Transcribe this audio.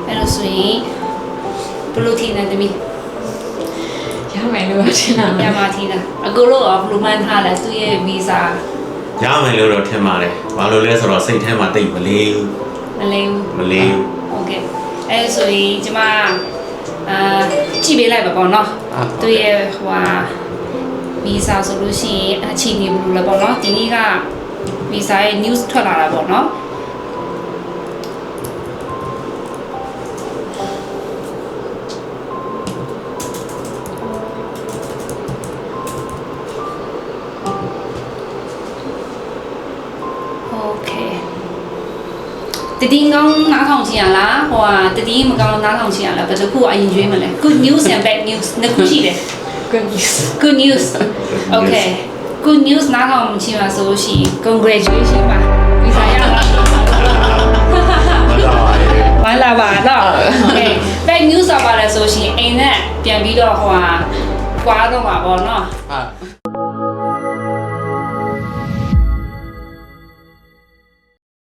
အဲ့လိုဆိုရင်ဘလို့ထင်တယ်တမီး ရမယ်လို့ထင်တာ ရမှာထင်တာအကိုတို့ကဘလို့မှန်းထားလဲသူ့ရဲ့ဗီဇာ ရမယ်လို့တော့ထင်ပါတယ်ဘာလို့လဲဆိုတော့စိတ်ထဲမှာတိတ်မလေးဘူး မလေးဘူး မလေးဘူး โอเคအဲ့ဆိုရင်ကျမကြည့်ပေးလိုက်ပါပေါ့နော်သူရဲ့ဟိုဟာဗီဇာဆိုလို့ရှိရင်အချိန်နေဘူးလို့ပေါ့နော်ဒီနေ့ကဗီဇာရဲ့ news ထွက်လာတာပေါ့နော်တတိကောင်းနားထောင်ချင်ရလားဟိုဟာတတိမကောင်းနားထောင်ချင်ရလားဘယ်တစ်ခုအရင်ရွေးမလဲ good news and bad news နှစ်ခုရှိတယ် good news good news okay good news နားထောင်ချင်ပါဆိုလို့ရှိရင် congratulation ပါဗီဇာရပါမလာပါတော့ okay bad news ပါလဲဆိုလို့ရှိရင်အိမ်နဲ့ပြန်ပြီးတော့ဟိုဟာကွာတော့မှာပေါ့နော်